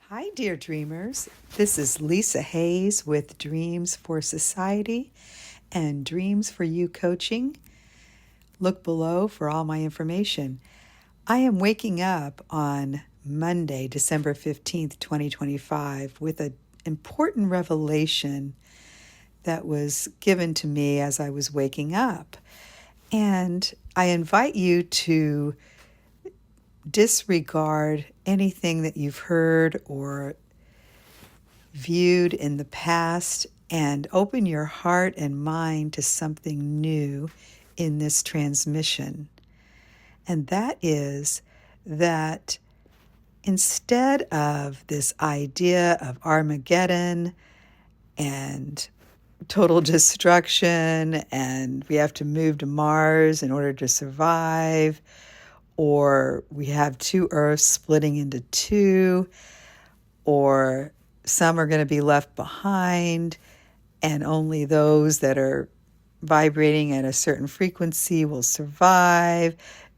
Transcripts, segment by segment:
Hi, dear dreamers. This is Lisa Hayes with Dreams for Society and Dreams for You Coaching. Look below for all my information. I am waking up on Monday, December 15th, 2025, with an important revelation that was given to me as I was waking up. And I invite you to disregard anything that you've heard or viewed in the past and open your heart and mind to something new in this transmission. And that is that instead of this idea of Armageddon and total destruction and we have to move to Mars in order to survive, or we have two Earths splitting into two, or some are going to be left behind, and only those that are vibrating at a certain frequency will survive.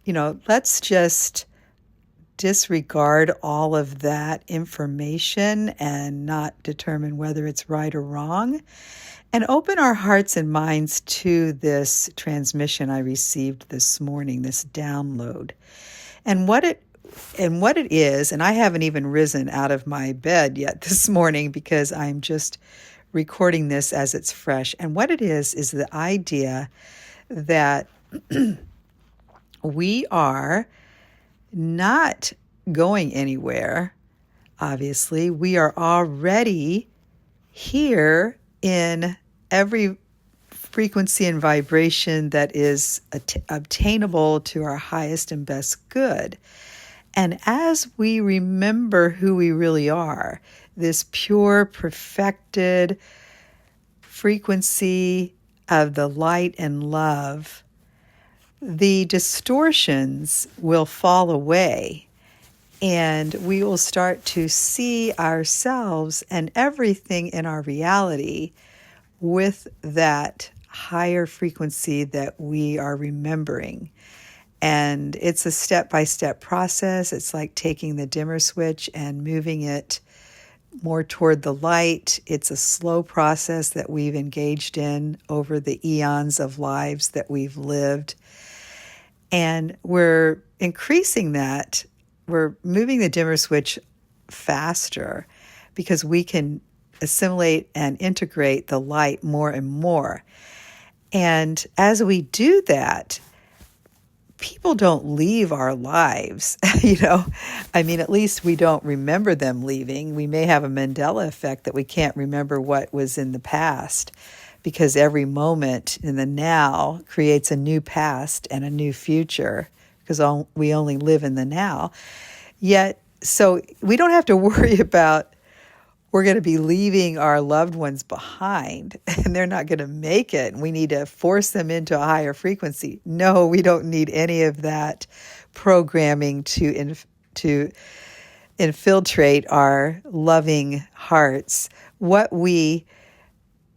Let's just disregard all of that information and not determine whether it's right or wrong, and open our hearts and minds to this transmission I received this morning, this download. And what it is, and I haven't even risen out of my bed yet this morning because I'm just recording this as it's fresh. And what it is the idea that we are not going anywhere. Obviously, we are already here in every frequency and vibration that is obtainable to our highest and best good. And as we remember who we really are, this pure, perfected frequency of the light and love, the distortions will fall away, and we will start to see ourselves and everything in our reality with that higher frequency that we are remembering. And it's a step-by-step process. It's like taking the dimmer switch and moving it more toward the light. It's a slow process that we've engaged in over the eons of lives that we've lived. And we're increasing that. We're moving the dimmer switch faster because we can assimilate and integrate the light more and more. And as we do that, people don't leave our lives, at least we don't remember them leaving. We may have a Mandela effect that we can't remember what was in the past, because every moment in the now creates a new past and a new future, because we only live in the now. Yet, so we don't have to worry about we're going to be leaving our loved ones behind and they're not going to make it, and we need to force them into a higher frequency. No, we don't need any of that programming to infiltrate our loving hearts. What we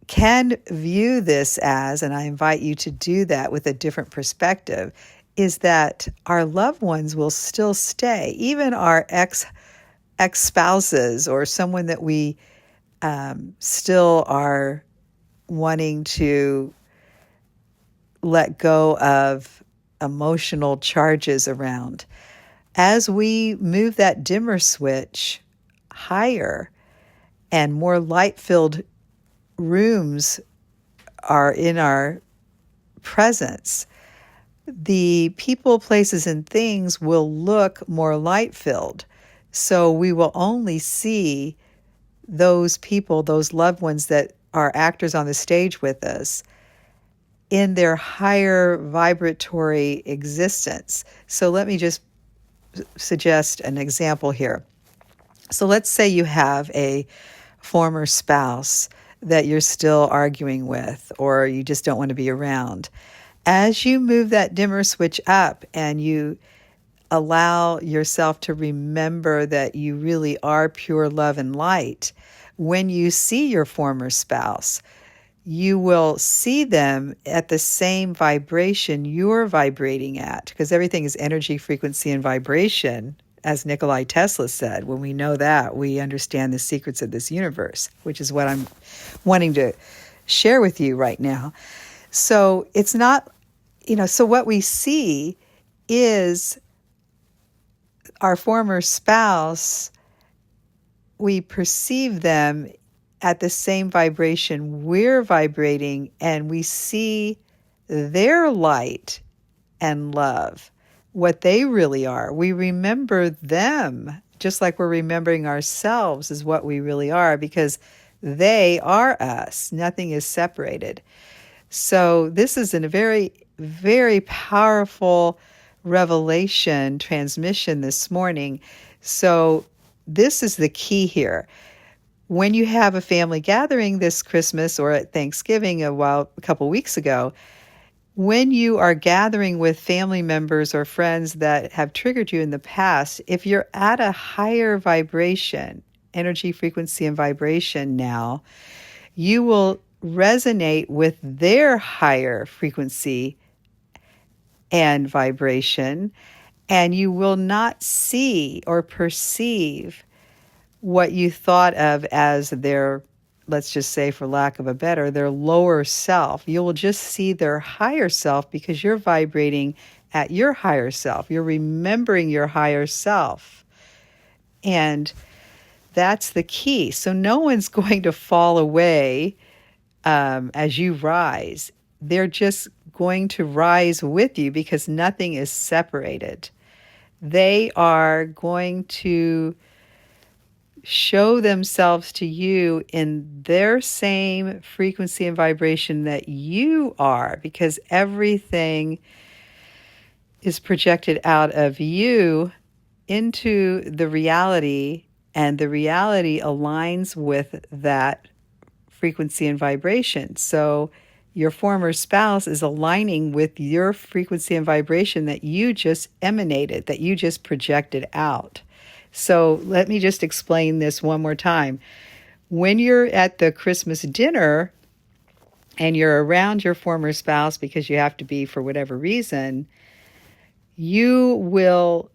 can view this as, and I invite you to do that with a different perspective, is that our loved ones will still stay, even our ex-spouses or someone that we still are wanting to let go of emotional charges around. As we move that dimmer switch higher and more light-filled rooms are in our presence, the people, places, and things will look more light-filled. So we will only see those people, those loved ones that are actors on the stage with us, in their higher vibratory existence. So let me just suggest an example here. So let's say you have a former spouse that you're still arguing with, or you just don't want to be around. As you move that dimmer switch up and you allow yourself to remember that you really are pure love and light, when you see your former spouse, you will see them at the same vibration you're vibrating at, because everything is energy, frequency, and vibration. as Nikolai Tesla said, when we know that, we understand the secrets of this universe, which is what I'm wanting to share with you right now. So it's not, so what we see is our former spouse, we perceive them at the same vibration we're vibrating, and we see their light and love, what they really are. We remember them just like we're remembering ourselves is what we really are, because they are us. Nothing is separated. So this is a very, very powerful revelation transmission this morning. So this is the key here. When you have a family gathering this Christmas or at Thanksgiving a couple weeks ago, when you are gathering with family members or friends that have triggered you in the past, if you're at a higher vibration, energy, frequency, and vibration now, you will resonate with their higher frequency and vibration, and you will not see or perceive what you thought of as their, let's just say for lack of a better, their lower self. You will just see their higher self because you're vibrating at your higher self. You're remembering your higher self. And that's the key. So no one's going to fall away as you rise. They're just going to rise with you because nothing is separated. They are going to show themselves to you in their same frequency and vibration that you are, because everything is projected out of you into the reality, and the reality aligns with that frequency and vibration. So your former spouse is aligning with your frequency and vibration that you just emanated, that you just projected out. So let me just explain this one more time. When you're at the Christmas dinner and you're around your former spouse because you have to be for whatever reason, you will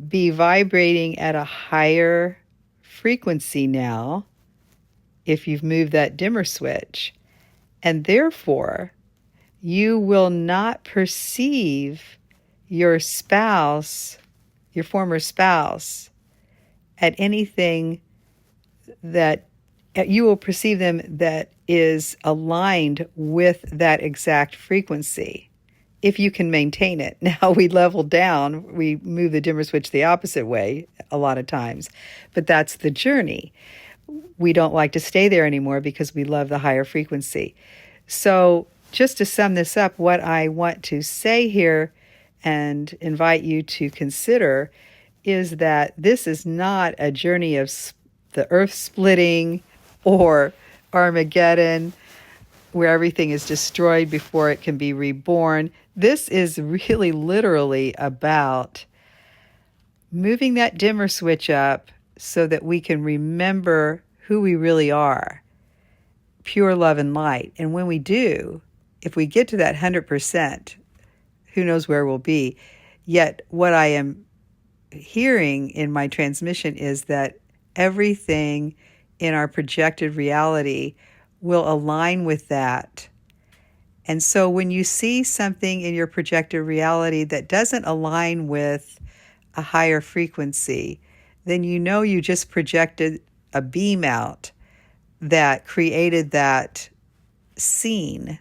be vibrating at a higher frequency now if you've moved that dimmer switch. And therefore, you will not perceive your spouse, your former spouse, at anything that you will perceive them that is aligned with that exact frequency, if you can maintain it. Now, we level down, we move the dimmer switch the opposite way a lot of times, but that's the journey. We don't like to stay there anymore because we love the higher frequency. So just to sum this up, what I want to say here and invite you to consider is that this is not a journey of the earth splitting or Armageddon, where everything is destroyed before it can be reborn. This is really literally about moving that dimmer switch up so that we can remember who we really are, pure love and light. And when we do, if we get to that 100%, who knows where we'll be. Yet what I am hearing in my transmission is that everything in our projected reality will align with that. And so when you see something in your projected reality that doesn't align with a higher frequency, then you know you just projected a beam out that created that scene,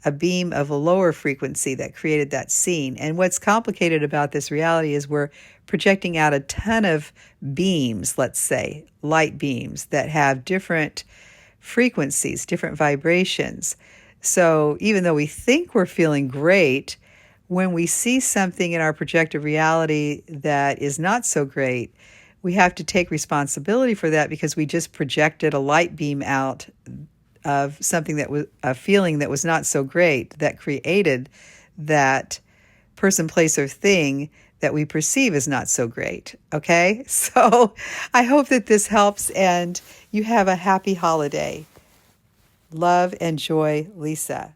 a beam of a lower frequency that created that scene. And what's complicated about this reality is we're projecting out a ton of beams, let's say, light beams that have different frequencies, different vibrations. So even though we think we're feeling great, when we see something in our projected reality that is not so great, we have to take responsibility for that because we just projected a light beam out of something that was a feeling that was not so great that created that person, place, or thing that we perceive as not so great. Okay? So I hope that this helps and you have a happy holiday. Love and joy, Lisa.